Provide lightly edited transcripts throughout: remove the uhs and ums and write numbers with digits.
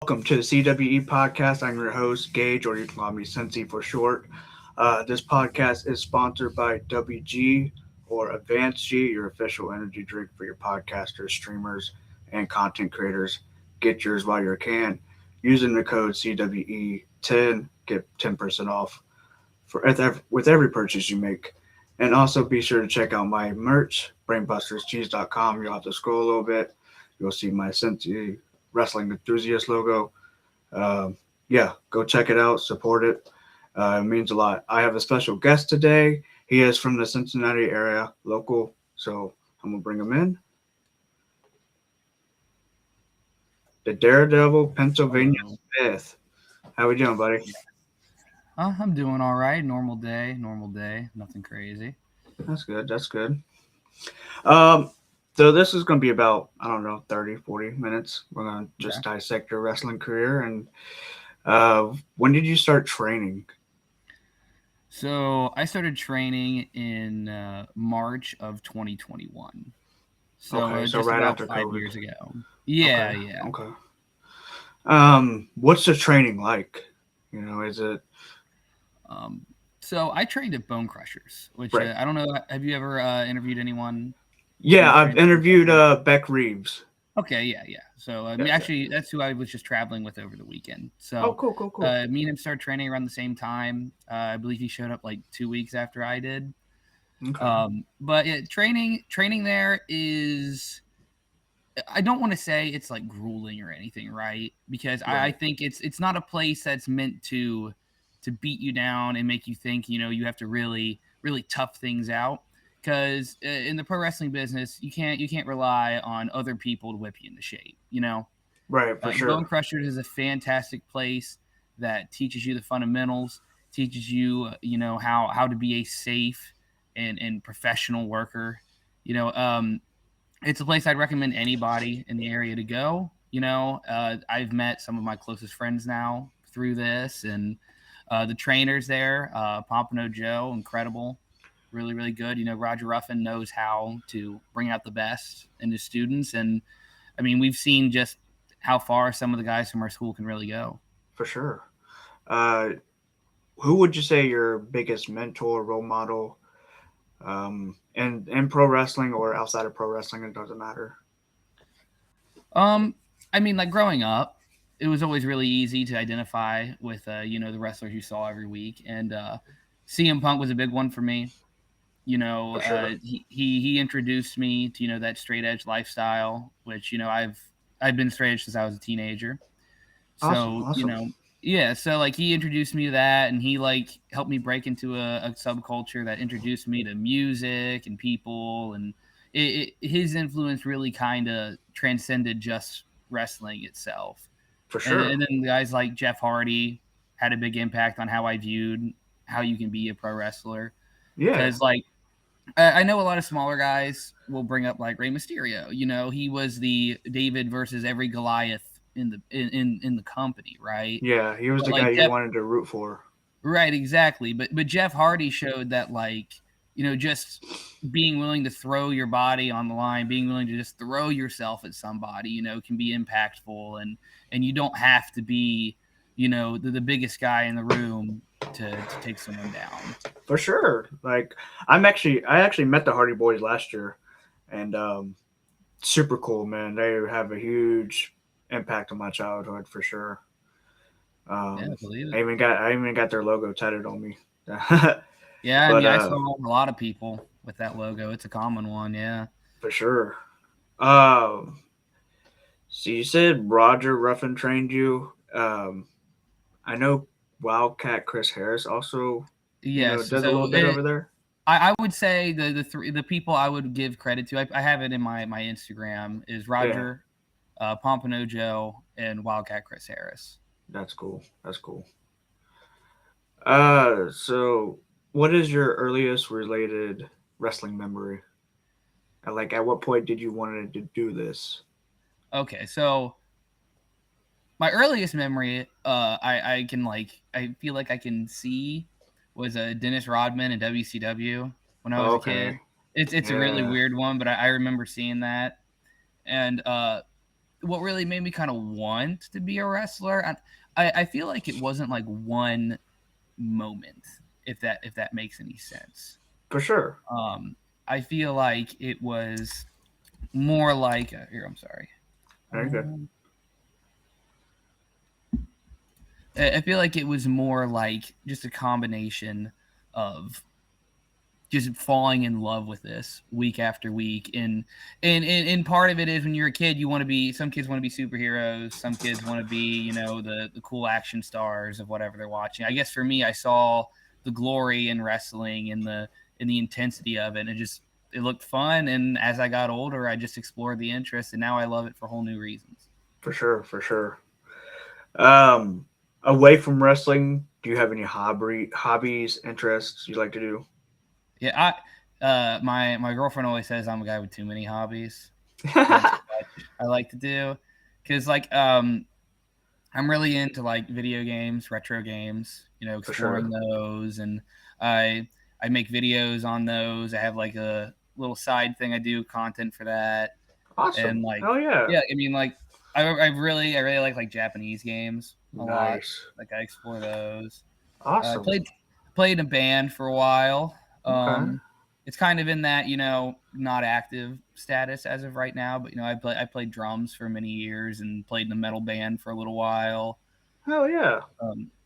Welcome to the CWE podcast. I'm your host, Gage, or you can call me Sensi for short. This podcast is sponsored by WG or Advanced G, your official energy drink for your podcasters, streamers, and content creators. Get yours while you can. Using the code CWE10, get 10% off with every purchase you make. And also be sure to check out my merch, brainbusterscheese.com. You'll have to scroll a little bit. You'll see my Sensi Wrestling Enthusiast logo. Yeah, go check it out, support it. It means a lot. I have a special guest today. He is from the Cincinnati area, local. So I'm gonna bring him in. The Daredevil, Pennsylvania Hello. Smith. How we doing, buddy? Yeah. I'm doing all right. Normal day. Nothing crazy. That's good. That's good. Um, so this is gonna be about, I don't know, 30, 40 minutes. We're gonna Okay. just dissect your wrestling career and when did you start training? So I started training in March of 2021. So Okay, so just right about after 5 COVID. years ago. Yeah, Okay, yeah. okay. What's the training like? Is it Um, so I trained at Bone Crushers, which right? I don't know. Have you ever interviewed anyone Yeah, who's I've trained at Bone interviewed Crushers? Beck Reeves. Okay, yeah, yeah. So Yeah, yeah. actually, that's who I was just traveling with over the weekend. Oh, So cool, cool, cool. me and him started training around the same time. I believe he showed up like 2 weeks after I did. Okay. But yeah, training there is, I don't want to say it's like grueling or anything, right? Because I Right. think it's not a place that's meant to beat you down and make you think you have to really tough things out. Because in the pro wrestling business, you can't rely on other people to whip you into shape. Right, for Bone sure. Crushers is a fantastic place that teaches you the fundamentals, teaches you how to be a safe and professional worker. You know, um, it's a place I'd recommend anybody in the area to go. I've met some of my closest friends now through this, and the trainers there, Pompano Joe, incredible, really good. Roger Ruffin knows how to bring out the best in his students, and I mean, we've seen just how far some of the guys from our school can really go. For sure. Uh, who would you say your biggest mentor, role model, in pro wrestling or outside of pro wrestling? It doesn't matter. Um, I mean, like growing up, it was always really easy to identify with the wrestlers you saw every week, and CM Punk was a big one for me. For sure. He introduced me to that straight edge lifestyle, which I've been straight edge since I was a teenager. Awesome, So awesome. yeah. So like he introduced me to that, and he like helped me break into a subculture that introduced me to music and people, and his influence really kind of transcended just wrestling itself. For And, sure. and then guys like Jeff Hardy had a big impact on how I viewed how you can be a pro wrestler. Yeah. Because like I know a lot of smaller guys will bring up like Rey Mysterio. He was the David versus every Goliath in the company, right? Yeah, he was But the guy like you Jeff, wanted to root for. right, exactly. But Jeff Hardy showed that like just being willing to throw your body on the line, being willing to just throw yourself at somebody, can be impactful, and you don't have to be the biggest guy in the room to take someone down. For sure. Like I actually met the Hardy Boys last year, and super cool, man. They have a huge impact on my childhood for sure. Yeah, I Um, believe it. I even got their logo tatted on me. but Yeah, I mean, I uh, saw a lot of people with that logo. It's a common one, yeah. for sure. Um, so you said Roger Ruffin trained you. I know Wildcat Chris Harris also, Yes, does a little so bit over there. I would say the people I would give credit to, I have it in my Instagram, is Yeah, Roger, Pompano Joe, and Wildcat Chris Harris. that's cool. That's cool. So what is your earliest related wrestling memory? Like, at what point did you wanted to do this? Okay, so my earliest memory, I can like I feel like I can see was Dennis Rodman in WCW when I was a kid. Okay. It's a really Yeah. weird one, but I remember seeing that, and what really made me kind of want to be a wrestler, I feel like it wasn't like one moment, if that makes any sense. For sure. I feel like it was more like here. I'm sorry. Very good. I feel like it was more like just a combination of just falling in love with this week after week, and part of it is when you're a kid, you want to be. Some kids want to be superheroes. Some kids want to be, the cool action stars of whatever they're watching. I guess for me, I saw the glory in wrestling and the intensity of it, and it looked fun. And as I got older, I just explored the interest, and now I love it for whole new reasons. For sure. For sure. Um, Away from wrestling, do you have any hobbies, interests you like to do? Yeah, my girlfriend always says I'm a guy with too many hobbies. That's what I like to do, because I'm really into like video games, retro games, For sure. exploring those, and I I make videos on those. I have like a little side thing I do content for that, and Awesome. like Oh yeah. yeah, I mean like I really like Japanese games a lot. Nice. Like I explore those. I Awesome. played in a band for a while. Okay. It's kind of in that not active status as of right now, but I played drums for many years and played in a metal band for a little while. Oh yeah.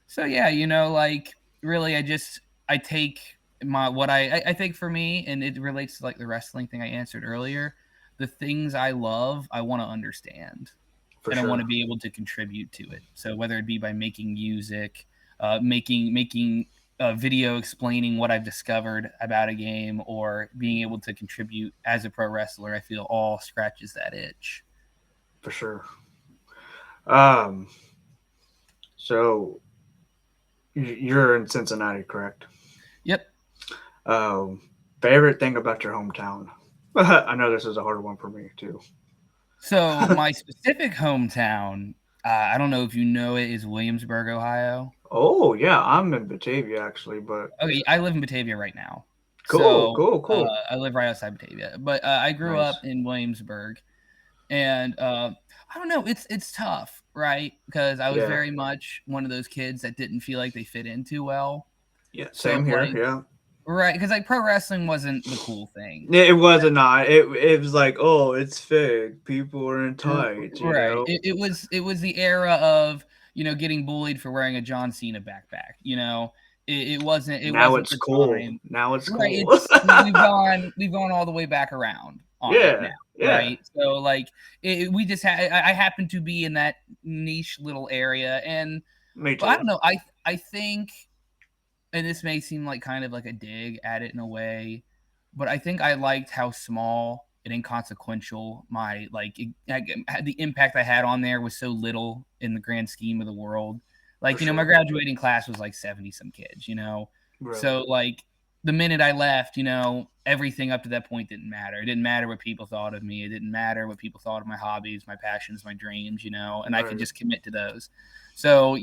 So yeah, like really, I take my what I think for me, and it relates to like the wrestling thing I answered earlier. The things I love, I want to understand, For and I want to sure. be able to contribute to it. So whether it be by making music, making a video explaining what I've discovered about a game, or being able to contribute as a pro wrestler, I feel all scratches that itch. For sure. Um. So you're in Cincinnati, correct? Yep. Um. Favorite thing about your hometown? I know this is a hard one for me too. So my specific hometown, I don't know if you know it, is Williamsburg, Ohio. Oh yeah, I'm in Batavia actually, but Okay, I live in Batavia right now. cool, So cool, cool. I live right outside Batavia, but I grew up Nice. in Williamsburg, and I don't know, it's tough, right? Because I was Yeah. very much one of those kids that didn't feel like they fit in too well. Yeah. So Same here. like, Yeah. right, because like pro wrestling wasn't the cool thing. It wasn't not. It was like, oh, it's fake. People are in tights, you Right. know. It was the era of getting bullied for wearing a John Cena backpack. It Now wasn't it's the cool. time. Now it's Right. cool. We've gone all the way back around on it now. Yeah. Yeah. Right. So like we just had I happen to be in that niche little area, and Me but I too. don't know. I think, and this may seem like kind of like a dig at it in a way, but I think I liked how small and inconsequential my the impact I had on there was so little in the grand scheme of the world. For Like, my sure. graduating class was like 70 some kids. Really. So like the minute I left, everything up to that point didn't matter. It didn't matter what people thought of me. It didn't matter what people thought of my hobbies, my passions, my dreams, and I could Right. just commit to those. So,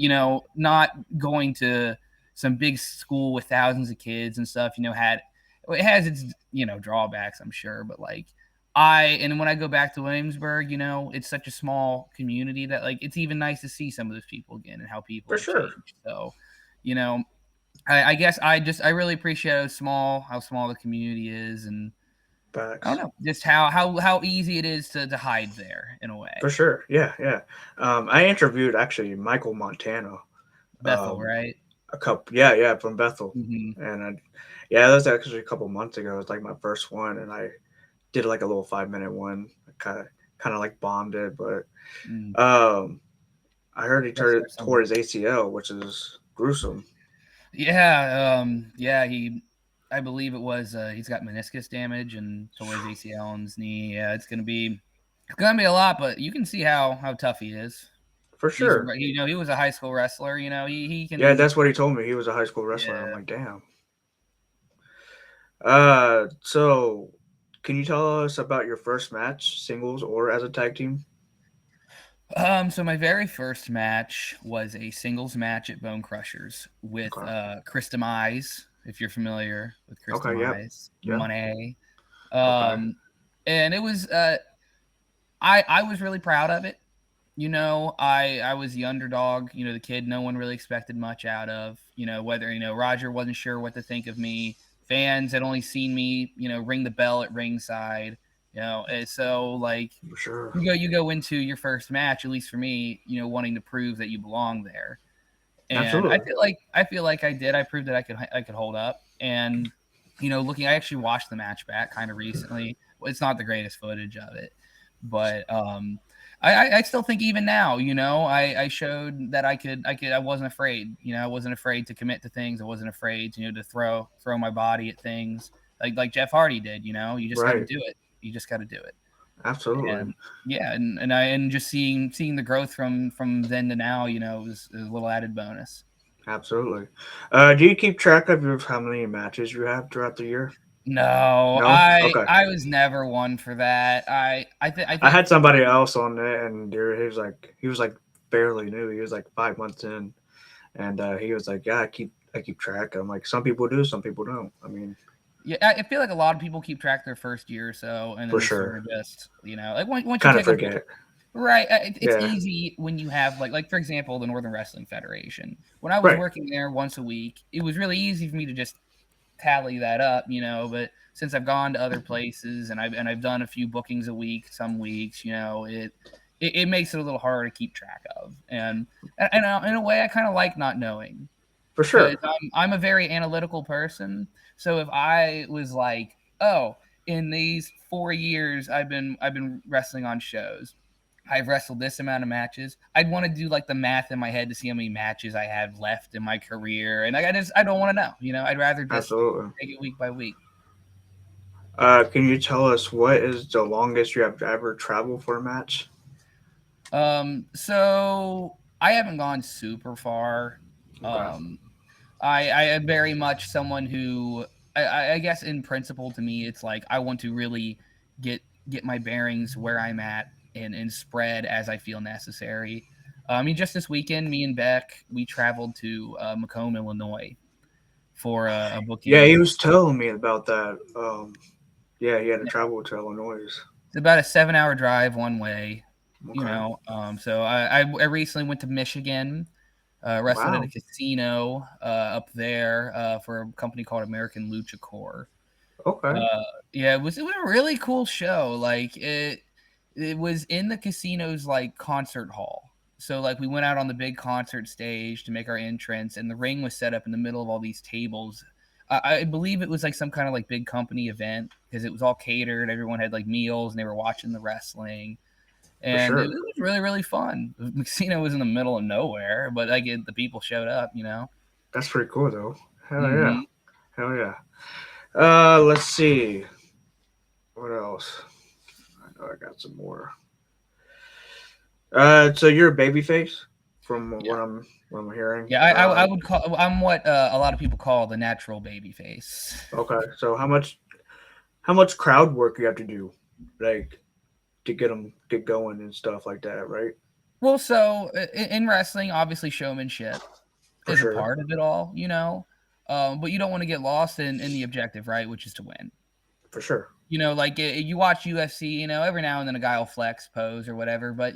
not going to some big school with thousands of kids and stuff, it has its, drawbacks, I'm sure, but like and when I go back to Williamsburg, it's such a small community that like it's even nice to see some of those people again and how people For have sure. changed. So, you know, I guess I really appreciate how small the community is, and I don't Facts. know, just how easy it is to hide there in a way. For sure. Yeah. Yeah. I interviewed actually Michael Montana. Bethel, Um, right? a couple. Yeah. Yeah. From Bethel, Hmm. and yeah, that was actually a couple months ago. It was like my first one, and I did like a little 5 minute one. Kind of like bombed it, but Mm. um, I heard he Rest there tore somewhere. his ACL, which is gruesome. Yeah, I believe it was, he's got meniscus damage and tore his ACL on his knee. Yeah, it's gonna be a lot, but you can see how tough he is. For He's sure. he was a high school wrestler. He Yeah, can. that's what he told me. He was a high school wrestler. I'm Yeah. like, damn. So can you tell us about your first match, singles or as a tag team? So my very first match was a singles match at Bone Crushers with Okay. Chris Demise, if you're familiar with Chris Okay. Yep. Demise, Yeah. Monet. Okay. Um, and it was I was really proud of it. I was the underdog, the kid no one really expected much out of, whether, Roger wasn't sure what to think of me. Fans had only seen me, ring the bell at ringside, and so like For sure. you go into your first match, at least for me, wanting to prove that you belong there. And I Absolutely. feel like I feel like I did. I proved that I could hold up. And I actually watched the match back kind of recently. Well, it's not the greatest footage of it, but I still think even now, I showed that I wasn't afraid. I wasn't afraid to commit to things. I wasn't afraid to throw my body at things like Jeff Hardy did. You just got to Right. do it. You just got to do it. Absolutely. And yeah, and just seeing the growth from then to now, is a little added bonus. Absolutely. Do you keep track of how many matches you have throughout the year? No, No. I Okay. I was never one for that. I I think had somebody else on it, and he was like fairly new. He was like 5 months in, and he was like, "Yeah, I keep track." I'm like, "Some people do, some people don't." I mean, yeah, I feel like a lot of people keep track their first year or so, and then for they sort sure. of just like once you Kind of take a forget. right. It's Yeah. easy when you have like for example the Northern Wrestling Federation. When I was Right. working there once a week, it was really easy for me to just tally that up, But since I've gone to other places and I've done a few bookings a week, some weeks, it makes it a little harder to keep track of. And in a way, I kind of like not knowing For because sure. I'm a very analytical person. So if I was like, oh, in these 4 years I've been wrestling on shows. I've wrestled this amount of matches. I'd want to do like the math in my head to see how many matches I have left in my career, and I don't want to know. I'd rather just Absolutely. take it week by week. Can you tell us what is the longest you have ever traveled for a match? So I haven't gone super far. Okay. Um, I am very much someone who I guess in principle to me it's like I want to really get get my bearings where I'm at and spread as I feel necessary. I mean, just this weekend, me and Beck we traveled to Macomb, Illinois, for a Yeah, he booking. was telling me about that. Yeah, he had to travel to Illinois. It's about a 7-hour drive one way. Okay. So I recently went to Michigan, wrestled at a Wow. casino up there for a company called American Lucha Corps. Okay. Uh, yeah, it was a really cool show. Like it was in the casino's like concert hall. So like we went out on the big concert stage to make our entrance, and the ring was set up in the middle of all these tables. I believe it was like some kind of like big company event because it was all catered. Everyone had like meals, and they were watching the wrestling, For and it sure. was really really fun. The casino was in the middle of nowhere, but like the people showed up. That's pretty cool though. Hell yeah. Hmm. Hell yeah. Let's see. What else? I know I got some more. So you're a babyface, from what I'm hearing. Yeah, I would call I'm what a lot of people call the natural baby face. Okay. So how much crowd work you have to do, like, to get them get going and stuff like that, right? Well, so in wrestling, obviously showmanship For is a sure. part of it all, but you don't want to get lost in the objective, right? Which is to win. For sure. Like you watch UFC, every now and then a guy will flex pose or whatever, but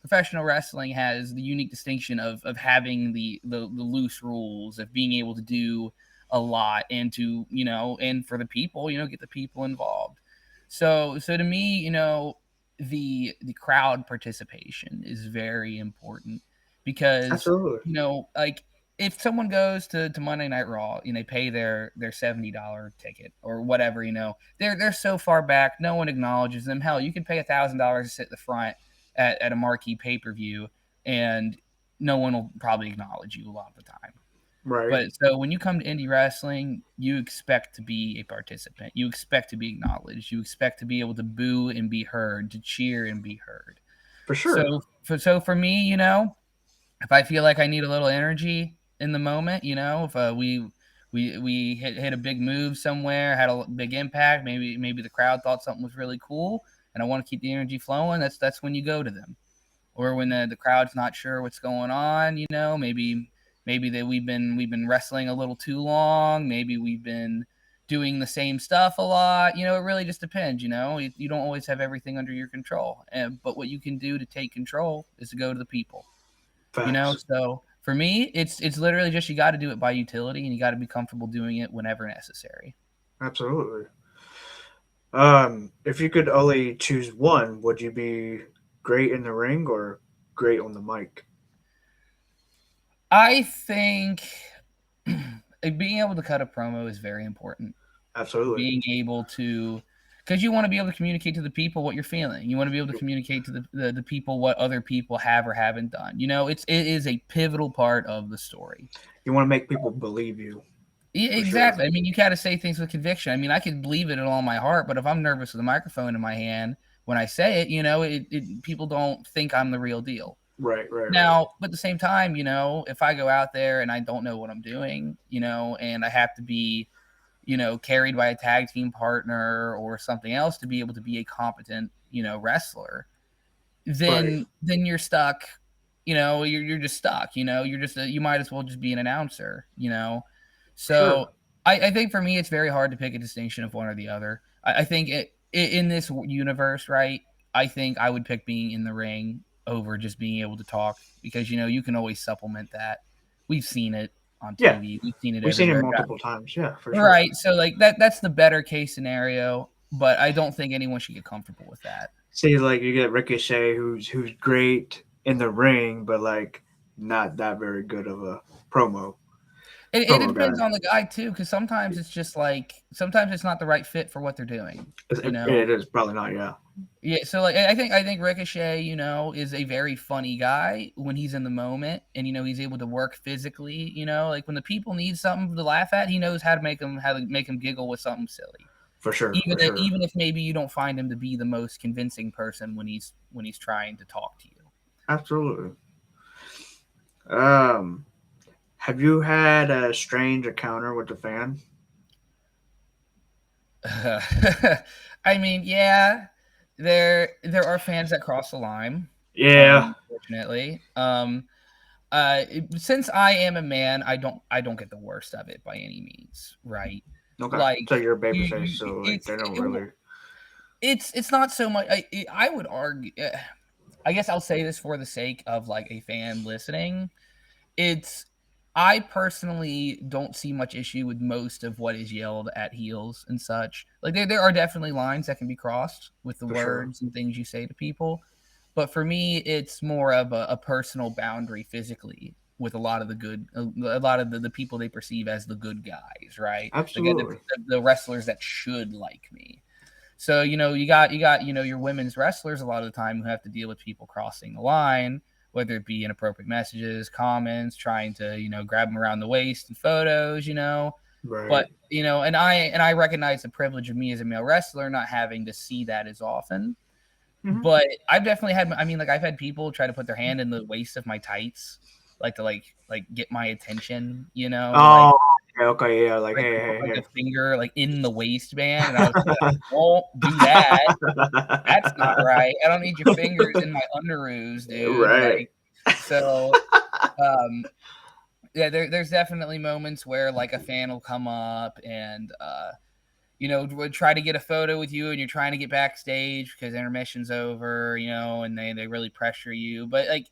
professional wrestling has the unique distinction of having the loose rules of being able to do a lot and to and for the people, get the people involved. So to me, the crowd participation is very important because Absolutely. like if someone goes to Monday Night Raw and they pay their $70 ticket or whatever, they're so far back, no one acknowledges them. Hell, you could pay $1,000 to sit at the front at a marquee pay per view, and no one will probably acknowledge you a lot of the time. Right. But so when you come to indie wrestling, you expect to be a participant. You expect to be acknowledged. You expect to be able to boo and be heard, to cheer and be heard. For sure. So for me, if I feel like I need a little energy in the moment, if we hit a big move somewhere, had a big impact, maybe the crowd thought something was really cool, and I want to keep the energy flowing. That's when you go to them. Or when the crowd's not sure what's going on, maybe that we've been wrestling a little too long, maybe we've been doing the same stuff a lot. It really just depends. You don't always have everything under your control. But what you can do to take control is to go to the people. Facts. So for me, it's literally just you got to do it by utility, and you got to be comfortable doing it whenever necessary. Absolutely. If you could only choose one, would you be great in the ring or great on the mic? I think being able to cut a promo is very important. Absolutely. Being able to, because you want to be able to communicate to the people what you're feeling. You want to be able to communicate to the people what other people have or haven't done. It is a pivotal part of the story. You want to make people believe you. Yeah, For sure. exactly. I mean, you got to say things with conviction. I mean, I can believe it in all my heart, but if I'm nervous with a microphone in my hand when I say it, people don't think I'm the real deal. Right, right, right. Now, but at the same time, if I go out there and I don't know what I'm doing, and I have to be, carried by a tag team partner or something else to be able to be a competent, wrestler, Right. then you're stuck. You're just stuck. You might as well just be an announcer. For sure. So I think for me, it's very hard to pick a distinction of one or the other. I think in this universe, right? I think I would pick being in the ring over just being able to talk because you can always supplement that. We've seen it on Yeah. TV. We've seen it We've seen it everywhere. multiple times. Yeah, for sure. Right. So like that's the better case scenario, but I don't think anyone should get comfortable with that. See, like you get Ricochet, who's great in the ring, but like not that very good of a promo It promo guy. depends on the guy too, because sometimes it's just like sometimes it's not the right fit for what they're doing. It is probably not. Yeah. Yeah, so like I think Ricochet, is a very funny guy when he's in the moment, and he's able to work physically. Like when the people need something to laugh at, he knows how to make them giggle with something silly. For sure. Even For sure. even if maybe you don't find him to be the most convincing person when he's trying to talk to you. Absolutely. Um, have you had a strange encounter with a fan? I mean, yeah, there are fans that cross the line. Yeah. Unfortunately, since I am a man, I don't get the worst of it by any means, right? Okay. Like So you're a baby you, face, so like it's they don't really. it's not so much. I would argue. I guess I'll say this for the sake of like a fan listening. It's I personally don't see much issue with most of what is yelled at heels and such. Like there are definitely lines that can be crossed with the For sure. words and things you say to people. But for me, it's more of a personal boundary physically with a lot of the people they perceive as the good guys, right? Absolutely. The wrestlers that should like me. So you got your women's wrestlers a lot of the time who have to deal with people crossing the line, whether it be inappropriate messages, comments, trying to grab them around the waist in photos, Right. But and I recognize the privilege of me as a male wrestler not having to see that as often. Hmm. But I've definitely had. I mean, like I've had people try to put their hand in the waist of my tights, like to like get my attention, like Oh. Okay. Okay. Yeah. Like like hey, to put hey, like hey. a finger like in the waistband, and I was like, "Won't do that. That's not right. I don't need your fingers in my underoos, dude." Right. Like, so, um, yeah, there's definitely moments where like a fan will come up and would try to get a photo with you, and you're trying to get backstage because intermission's over, and they really pressure you. But like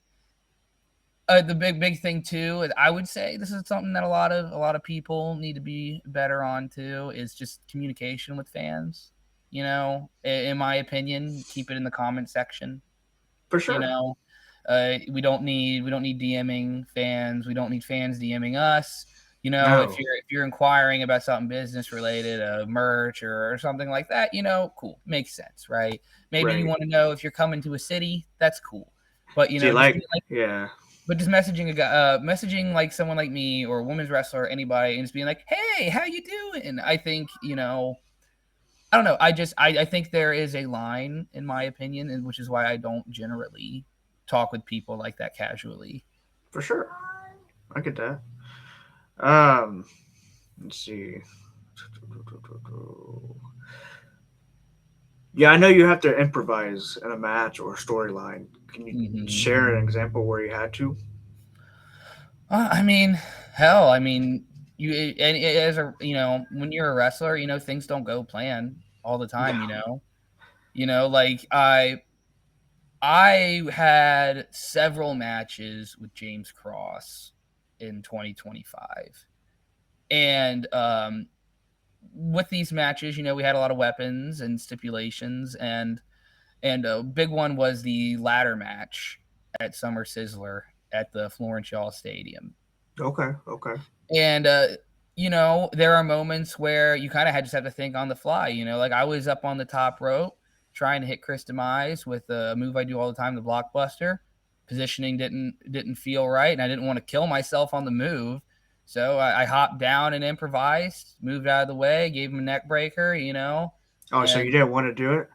the big thing too, I would say this is something that a lot of people need to be better on too, is just communication with fans. In my opinion, keep it in the comment section. For You sure. know, we don't need DMing fans. We don't need fans DMing us. If No. you're inquiring about something business related, merch or something like that, cool, makes sense, right? Maybe you Right. want to know if you're coming to a city, that's cool. But Do you just like? be like, Yeah. but just messaging a guy, messaging like someone like me or a women's wrestler or anybody, and just being like, "Hey, how you doing?" I think I don't know. I think there is a line, in my opinion, and which is why I don't generally talk with people like that casually. For sure. I get that. Um. Let's see. Yeah, I know you have to improvise in a match or storyline. Can you Hmm. share an example where you had to? I mean, hell, I mean, and as a when you're a wrestler, things don't go plan all the time. No. Like I had several matches with James Cross in 2025, and with these matches, we had a lot of weapons and stipulations, and a big one was the ladder match at Summer Sizzler at the Florence Shaw Stadium. Okay. Okay. And there are moments where you kind of just have to think on the fly. Like I was up on the top rope trying to hit Chris Demise with a move I do all the time, the blockbuster. Positioning didn't feel right, and I didn't want to kill myself on the move. So I hopped down and improvised, moved out of the way, gave him a neck breaker, Oh, so and you didn't want to do it?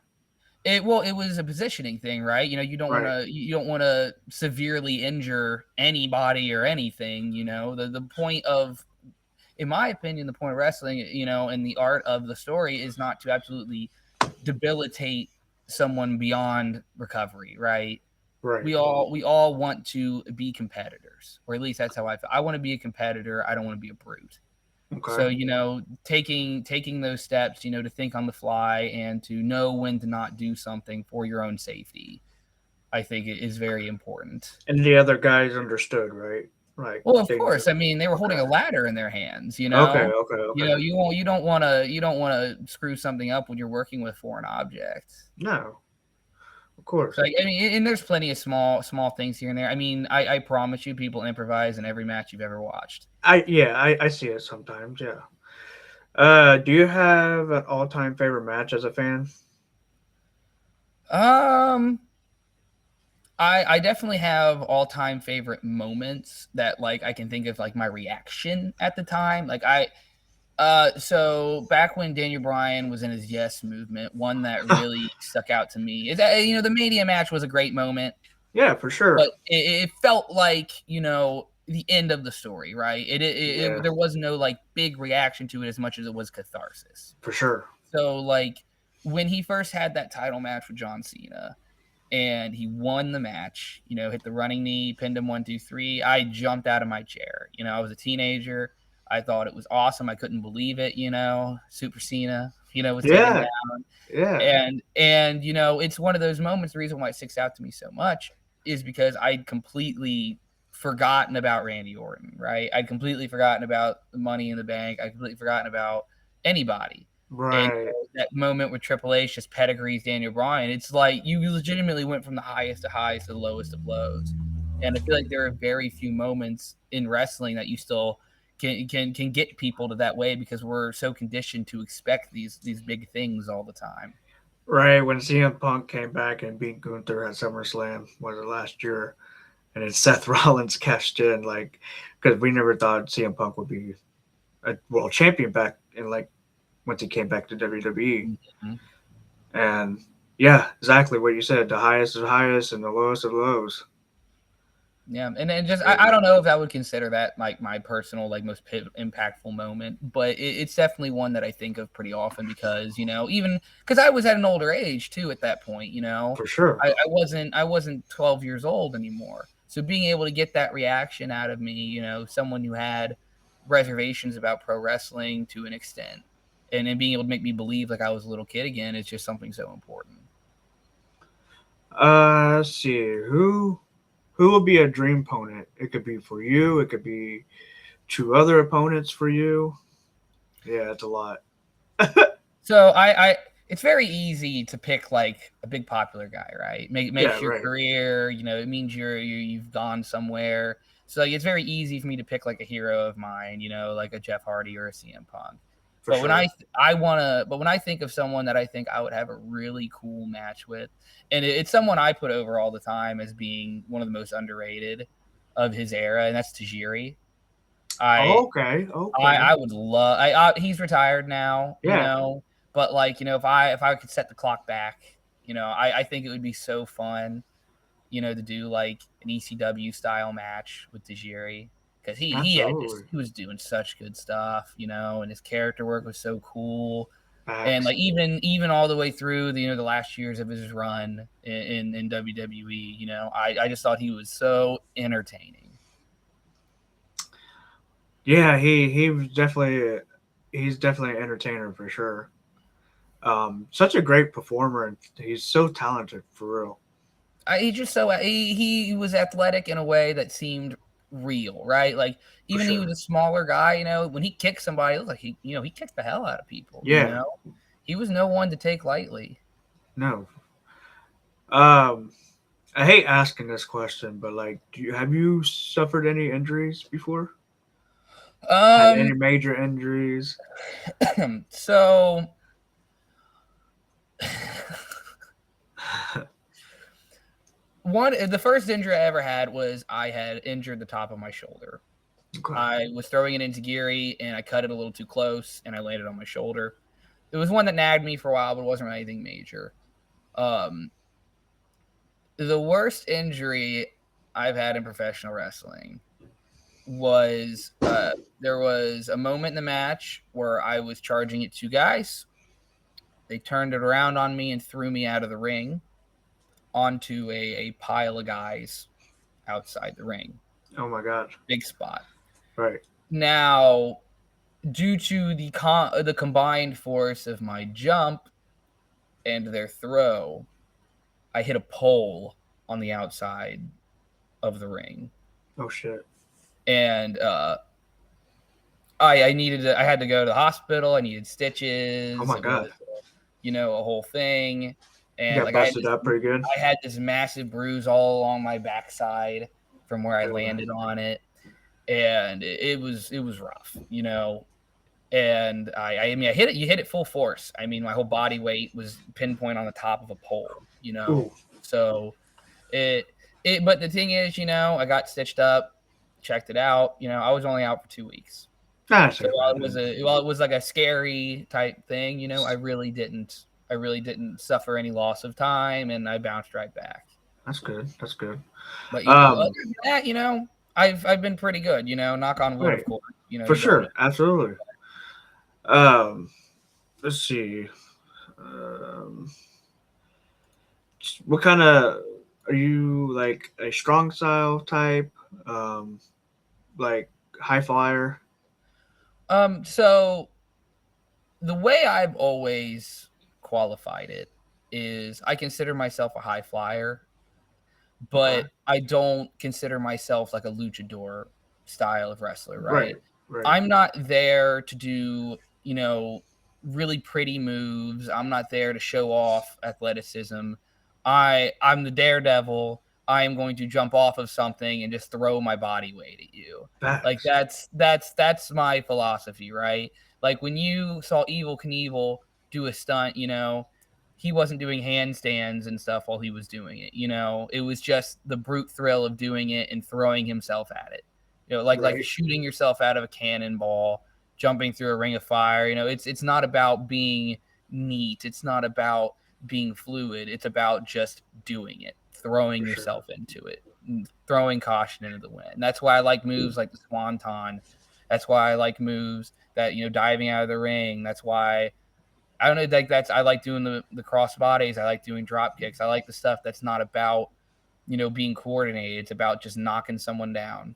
it was a positioning thing, right? You don't want Right. to severely injure anybody or anything. The point of, in my opinion, the point of wrestling, and the art of the story is not to absolutely debilitate someone beyond recovery, right? Right. We all want to be competitors, or at least that's how I feel. I want to be a competitor. I don't want to be a brute. Okay. So, taking those steps, to think on the fly and to know when to not do something for your own safety, I think it is very important. And the other guys understood, right? Like Well, of they knew. course. I mean, they were holding Okay. a ladder in their hands, Okay. Okay. Okay. you don't want to screw something up when you're working with foreign objects. No, of course. So, I mean, and there's plenty of small things here and there. I mean, I promise you, people improvise in every match you've ever watched. I see it sometimes. Yeah. Do you have an all-time favorite match as a fan? Um, I definitely have all-time favorite moments that like I can think of, like my reaction at the time. Like so back when Daniel Bryan was in his Yes movement, one that really stuck out to me is that the Mania match was a great moment, Yeah, for sure. but it felt like the end of the story, right? Yeah, There was no like big reaction to it as much as it was catharsis. for sure. So like when he first had that title match with John Cena and he won the match, hit the running knee, pinned him 1, 2, 3. I jumped out of my chair. I was a teenager. I thought it was awesome. I couldn't believe it. Super Cena, was taken Yeah, down. yeah. And it's one of those moments. The reason why it sticks out to me so much is because I'd completely forgotten about Randy Orton, right? I'd completely forgotten about the Money in the Bank. I'd completely forgotten about anybody. And Right, that moment with Triple H just pedigrees Daniel Bryan, it's like you legitimately went from the highest of highs to the lowest of lows. And I feel like there are very few moments in wrestling that you still can get people to that way because we're so conditioned to expect these big things all the time. right. When CM Punk came back and beat Gunther at SummerSlam, was it last year? And then Seth Rollins cashed in, like, because we never thought CM Punk would be a world champion back in like once he came back to WWE. Mhm. And yeah, exactly what you said. The highest is highest and the lowest of lows. Yeah, and then just I Crazy. don't know if I would consider that like my personal like most impactful moment, but it's definitely one that I think of pretty often because even because I was at an older age too at that point. For sure. I wasn't 12 years old anymore, so being able to get that reaction out of me, someone who had reservations about pro wrestling to an extent, and then being able to make me believe like I was a little kid again is just something so important. Let's see. Who will be a dream opponent? It could be for you. It could be two other opponents for you. Yeah, it's a lot. So I it's very easy to pick like a big popular guy, right? Yeah, Makes your right. career, it means you've gone somewhere. So like it's very easy for me to pick like a hero of mine, like a Jeff Hardy or a CM Punk. For sure. But when I think of someone that I think I would have a really cool match with, and it's someone I put over all the time as being one of the most underrated of his era, and that's Tajiri. I Okay. I Okay. I would love. He's retired now, Yeah. but like if I could set the clock back, I think it would be so fun, to do like an ECW style match with Tajiri because Absolutely. he was doing such good stuff, and his character work was so cool, and Facts. like even all the way through the last years of his run in WWE, I just thought he was so entertaining. Yeah, he's definitely an entertainer for sure. Such a great performer, and he's so talented for real. He just so he was athletic in a way that seemed real, right? Like For even he sure. was a smaller guy, when he kicked somebody, it was like he kicked the hell out of people. Yeah. He was no one to take lightly. No. Um, I hate asking this question, but like, have you suffered any injuries before? Had Um, any major injuries? so the first injury I ever had was I had injured the top of my shoulder. Okay. I was throwing it into Geary and I cut it a little too close and I landed on my shoulder. It was one that nagged me for a while, but it wasn't really anything major. Um, the worst injury I've had in professional wrestling was there was a moment in the match where I was charging at two guys. They turned it around on me and threw me out of the ring onto a pile of guys outside the ring. Oh my god. Big spot. Right. Now, due to the combined force of my jump and their throw, I hit a pole on the outside of the ring. Oh shit. And I had to go to the hospital. I needed Oh stitches. my It god. was a whole thing. You And got like busted up pretty good. I had this massive bruise all along my backside from where I Yeah. landed on it, and it was rough, And I hit it. You hit it full force. I mean, my whole body weight was pinpoint on the top of a pole. Ooh. So it it. But the thing is, I got stitched up, checked it out. I was only out for 2 weeks. That's So ain't bad, then. while it was like a scary type thing, I really didn't suffer any loss of time, and I bounced right back. That's good. That's good. But other Um. than that, I've been pretty good. Knock on wood, Right. of course. For You don't know. sure. Absolutely. Um. Let's see. Um. What kind of are you like a strong style type? Um. Like high flyer. So the way I've always qualified it is I consider myself a high flyer, Okay. but I don't consider myself like a luchador style of wrestler, Right. right? Right. I'm not there to do, really pretty moves. I'm not there to show off athleticism. I'm the daredevil. I am going to jump off of something and just throw my body weight at you. Like Facts. that's my philosophy, right? Like when you saw Evil Knievel do a stunt, he wasn't doing handstands and stuff while he was doing it. It was just the brute thrill of doing it and throwing himself at it. Like Right. shooting yourself out of a cannonball, jumping through a ring of fire. It's not about being neat. It's not about being fluid. It's about just doing it, throwing For sure. yourself into it, throwing caution into the wind. That's why I like moves like the swanton. That's why I like moves that diving out of the ring. That's why I don't know. Like I like doing the cross bodies. I like doing drop kicks. I like the stuff that's not about being coordinated. It's about just knocking someone down.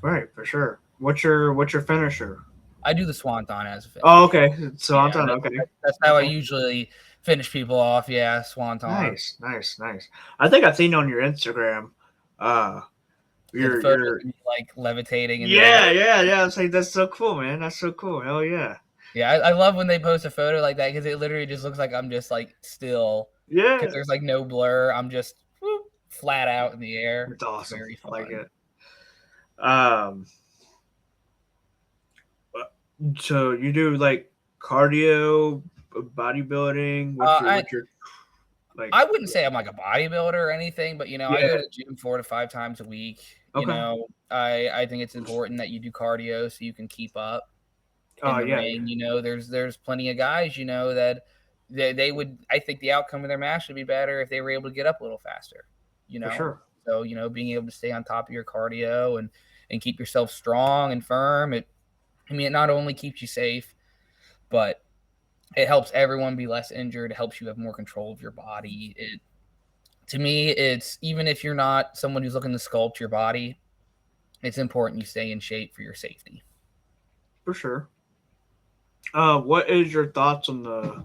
Right. For sure. What's your finisher? I do the swanton as a Oh, finish. okay. So I'm Yeah, done. Okay. that's how I Okay. usually finish people off. Yeah, swanton. Nice. Nice. Nice. I think I've seen on your Instagram. Uh. Yeah, the You're. photos You're. of me like levitating and doing Yeah. all. Yeah. Yeah. I was like, that's so cool, man. That's so cool. Hell yeah. Yeah, I love when they post a photo like that because it literally just looks like I'm just like still because Yeah. there's like no blur. I'm just flat out in the air. It's It's awesome. very I like fun. it. Um. So you do like cardio, bodybuilding. What's your I what's your like? I wouldn't say I'm like a bodybuilder or anything, but I Yeah. go to the gym 4 to 5 times a week. Okay. I think it's important that you do cardio so you can keep up in Oh the yeah. Yeah. ring. There's plenty of guys that they would. I think the outcome of their match would be better if they were able to get up a little faster. You For know, sure. so being able to stay on top of your cardio and keep yourself strong and firm. It not only keeps you safe, but it helps everyone be less injured. It helps you have more control of your body. To me, it's even if you're not someone who's looking to sculpt your body, it's important you stay in shape for your safety. for sure. What is your thoughts on the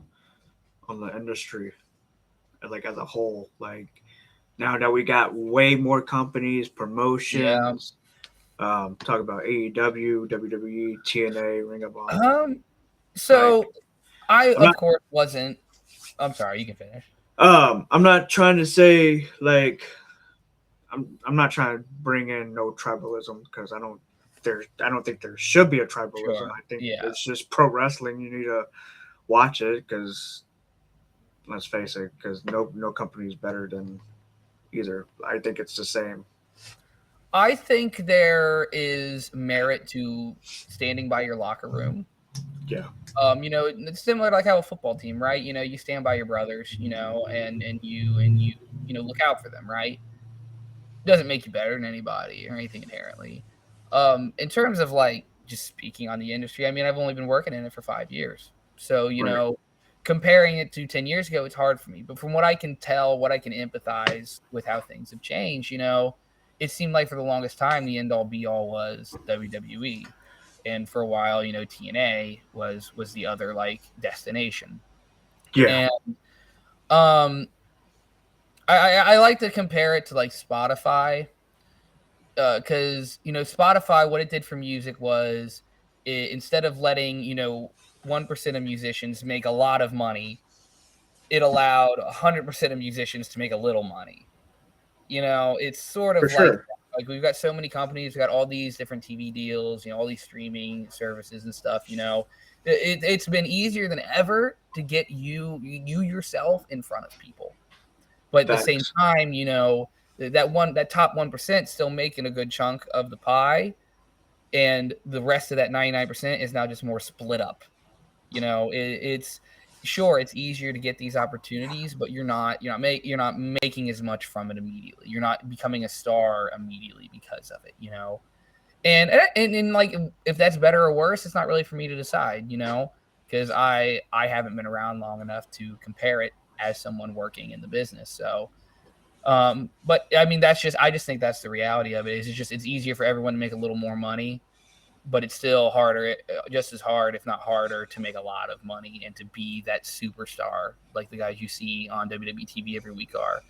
industry, like as a whole? Like now that we got way more companies, Yeah. promotions. Talk about AEW, WWE, TNA, Ring of Honor. Um. Like So I, I'm of not course, wasn't. I'm sorry. You can finish. I'm not trying to say like I'm not trying to bring in no tribalism because I don't think there should be a tribalism. Sure. I think Yeah. it's just pro wrestling. You need to watch it because let's face it, because no company is better than either. I think it's the same. I think there is merit to standing by your locker room. Yeah, It's similar to like how a football team, right? You stand by your brothers, and you look out for them, right? Doesn't make you better than anybody or anything inherently. In terms of like just speaking on the industry, I mean, I've only been working in it for 5 years, so right. comparing it to 10 years ago, it's hard for me. But from what I can tell, what I can empathize with how things have changed, it seemed like for the longest time the end all be all was WWE, and for a while, TNA was the other like destination, Yeah, and um, I like to compare it to like Spotify because Spotify, what it did for music was instead of letting 1% of musicians make a lot of money, it allowed 100% of musicians to make a little money. It's sort for of like sure. we've got so many companies, we've got all these different TV deals, all these streaming services and stuff. It's been easier than ever to get you yourself in front of people, but at the same Facts. time, that top 1% still making a good chunk of the pie, and the rest of that 99% is now just more split up. It's sure it's easier to get these opportunities, but you're not making as much from it immediately. You're not becoming a star immediately because of it. And like if that's better or worse, it's not really for me to decide. Because I haven't been around long enough to compare it as someone working in the business. So but I mean, I just think that's the reality of it. It's easier for everyone to make a little more money, but it's still harder, just as hard, if not harder, to make a lot of money and to be that superstar like the guys you see on WWE TV every week are.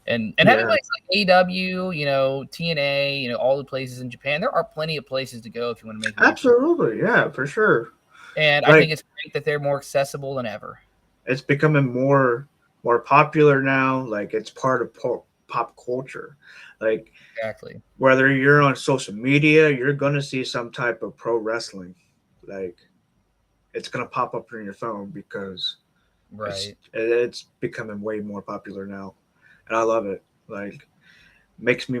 And having Yeah, places like AEW, TNA, all the places in Japan, there are plenty of places to go if you want to make money from. absolutely. Yeah, for sure. And I Like think it's great that they're more accessible than ever. it's becoming more popular now. Like it's part of pop culture. Like Exactly. whether you're on social media, you're gonna see some type of pro wrestling. Like it's gonna pop up in your phone because Right. it's becoming way more popular now, and I love it. Like makes me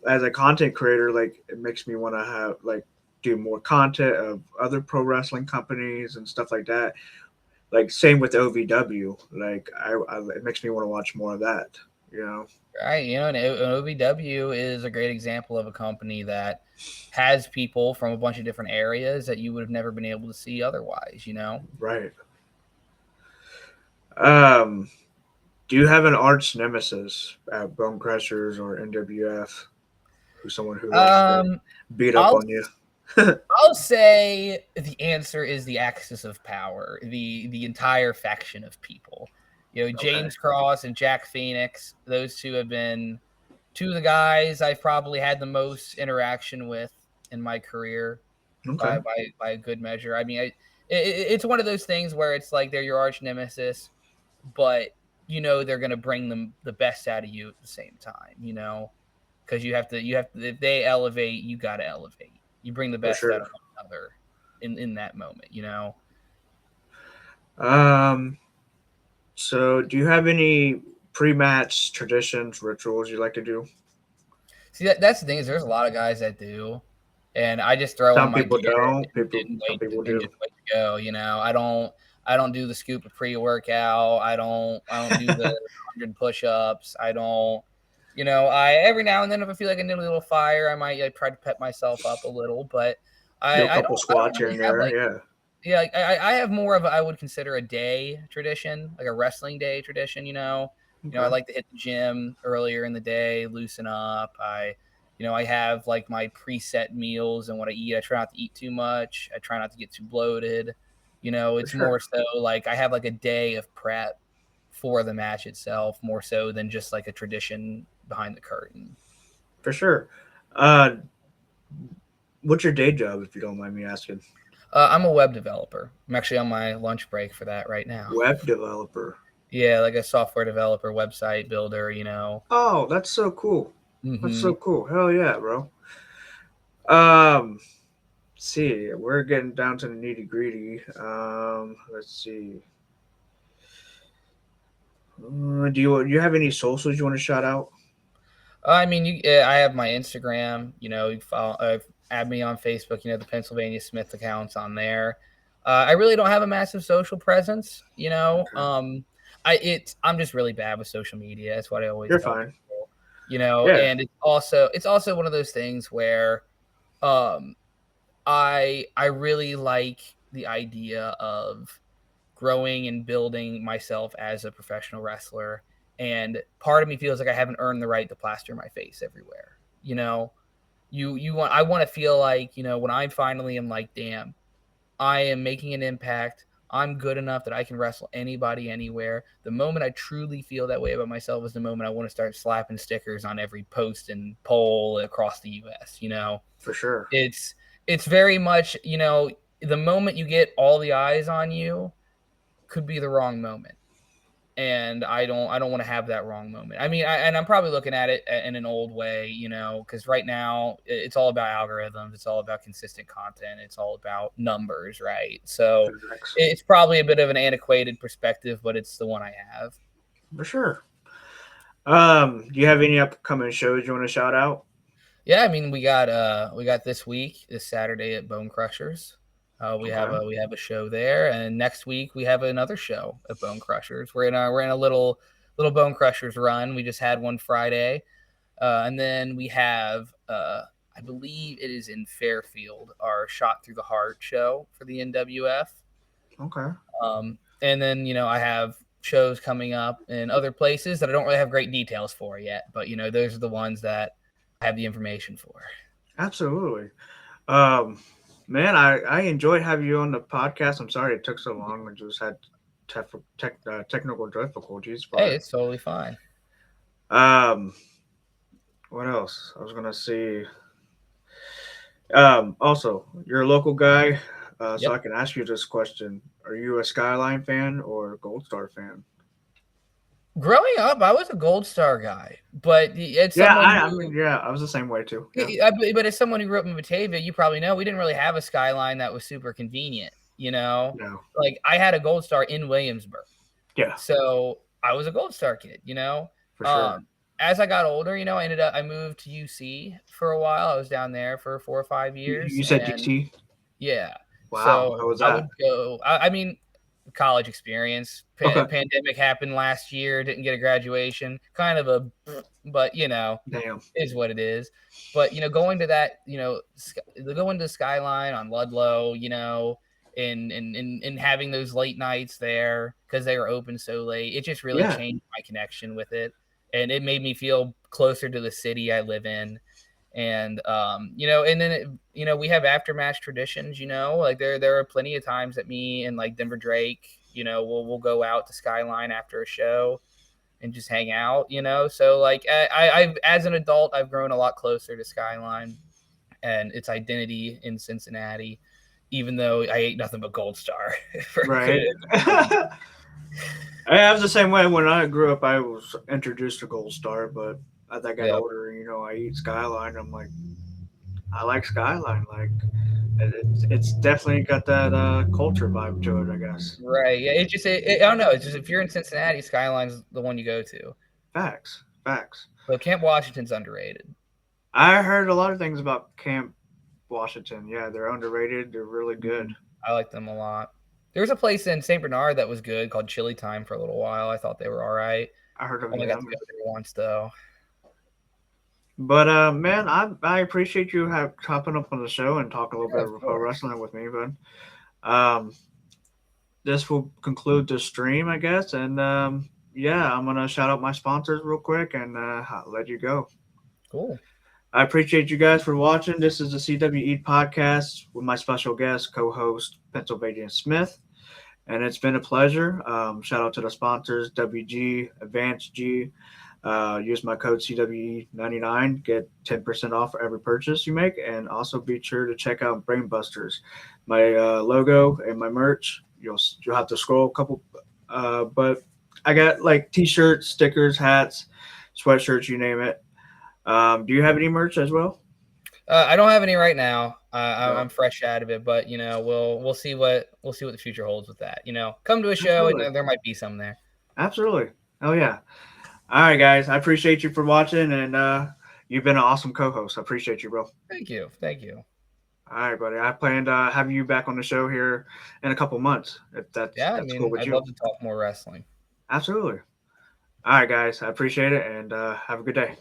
as a content creator. Like it makes me want to have like do more content of other pro wrestling companies and stuff like that. Like same with OVW. Like it makes me want to watch more of that. You know. Right. And OVW is a great example of a company that has people from a bunch of different areas that you would have never been able to see otherwise. Right. Um. Do you have an arch nemesis at Bone Crushers or NWF? Who's someone who likes to Um, beat up I'll on you? I'll say the answer is the axis of power, the entire faction of people. Okay. James Cross and Jack Phoenix, those two have been two of the guys I've probably had the most interaction with in my career Okay. by a good measure. I mean, it's one of those things where it's like they're your arch nemesis, but they're going to bring them the best out of you at the same time. Because you have to. If they elevate, you got to elevate. You bring the For best out sure. of one another in that moment. Um. So, do you have any pre-match traditions, rituals you like to do? See, that's the thing is there's a lot of guys that do, and I just throw on Some my people gear don't. People. and Some wait people and do. just wait to go. I don't do the scoop of pre-workout. I don't do the 100 push-ups. I don't. I every now and then if I feel like I need a little fire, I might try to pep myself up a little, but Do a I don't couple I don't squats here really and have there. like Yeah. yeah, like, I have more of I would consider a day tradition, like a wrestling day tradition. I Okay. like to hit the gym earlier in the day, loosen up. I have like my preset meals and what I eat. I try not to eat too much. I try not to get too bloated. For It's sure. more so like I have like a day of prep for the match itself, more so than just like a tradition behind the curtain. For sure. Uh, what's your day job, if you don't mind me asking? I'm a web developer. I'm actually on my lunch break for that right now. Web developer. Yeah, like a software developer, website builder. Oh, that's so cool. That's Hmm. so cool. Hell yeah, bro. Um, see, we're getting down to the nitty gritty. Let's see. Do you have any socials you want to shout out? I mean, I have my Instagram. You follow, add me on Facebook. The Pennsylvania Smith accounts on there. I really don't have a massive social presence. Okay. I'm just really bad with social media. That's what I always You're tell fine. people. Yeah, And it's also one of those things where um, I really like the idea of growing and building myself as a professional wrestler. And part of me feels like I haven't earned the right to plaster my face everywhere. I want to feel like, when I finally am like, damn, I am making an impact. I'm good enough that I can wrestle anybody anywhere. The moment I truly feel that way about myself is the moment I want to start slapping stickers on every post and poll across the US. for sure. It's it's very much, the moment you get all the eyes on you could be the wrong moment, and I don't want to have that wrong moment. I mean, and I'm probably looking at it in an old way, because right now it's all about algorithms, it's all about consistent content, it's all about numbers, right? So Facts. it's probably a bit of an antiquated perspective, but it's the one I have. For sure. Do you have any upcoming shows you want to shout out? Yeah, I mean, we got this Saturday at Bone Crushers. We have Okay. a show there, and next week we have another show at Bone Crushers. We're in a little Bone Crushers run. We just had one Friday, and then we have I believe it is in Fairfield, our Shot Through the Heart show for the NWF. Okay. And then I have shows coming up in other places that I don't really have great details for yet, but those are the ones that I have the information for. Absolutely. Um, man, I enjoyed having you on the podcast. I'm sorry it took so long. We just had technical difficulties, Hey, but it's totally fine. um, what else? I was gonna see. Also, you're a local guy, so I Yep. can ask you this question: Are you a Skyline fan or a Gold Star fan? Growing up, I was a Gold Star guy, but as Yeah, someone I mean, who, yeah, I was the same way too. Yeah, but as someone who grew up in Batavia, you probably know we didn't really have a skyline that was super convenient. no, Like I had a Gold Star in Williamsburg, yeah, so I was a Gold Star kid. for sure. Um, as I got older, I moved to UC for a while. I was down there for 4 or 5 years, You said and DC. yeah. Wow, how So was I that? would go. I mean, college experience. Okay, Pandemic happened last year. Didn't get a graduation. Kind of a, but damn. is what it is. But going to that, going to the Skyline on Ludlow, and having those late nights there because they were open so late, it just really Yeah, changed my connection with it, and it made me feel closer to the city I live in. And and then we have aftermatch traditions. Like there are plenty of times that me and like Denver Drake, we'll go out to Skyline after a show and just hang out. So like I've as an adult, I've grown a lot closer to Skyline and its identity in Cincinnati, even though I ate nothing but Gold Star for a right. good I was the same way when I grew up. I was introduced to Gold Star, but as I got yeah. older, I eat Skyline. I'm like, I like Skyline. Like, it's definitely got that culture vibe to it, I guess. Right. Yeah. I don't know. It's just if you're in Cincinnati, Skyline's the one you go to. Facts, facts. But Camp Washington's underrated. I heard a lot of things about Camp Washington. Yeah, they're underrated. They're really good. I like them a lot. There was a place in St. Bernard that was good called Chili Time for a little while. I thought they were all right. I heard of Only got them. to go there once though. But man, I appreciate you hopping up on the show and talk a little Yeah, bit of of course. wrestling with me, bud. Um, this will conclude the stream, I guess. And yeah, I'm gonna shout out my sponsors real quick and let you go. Cool. I appreciate you guys for watching. This is the CWE podcast with my special guest, co-host Pennsylvania Smith, and it's been a pleasure. Shout out to the sponsors, WG, Advanced G. Use my code CWE99, get 10% off for every purchase you make, and also be sure to check out Brainbusters, my logo and my merch. You'll have to scroll a couple, but I got like t-shirts, stickers, hats, sweatshirts, you name it. Do you have any merch as well? I don't have any right now. No. I'm fresh out of it, but we'll see what the future holds with that. Come to a show Absolutely. and there might be some there. Absolutely. Oh yeah. All right, guys. I appreciate you for watching, and you've been an awesome co-host. I appreciate you, bro. Thank you. All right, buddy. I plan to have you back on the show here in a couple months, if Yeah, I that's cool mean, with I'd you. love to talk more wrestling. Absolutely. All right, guys. I appreciate it, and have a good day.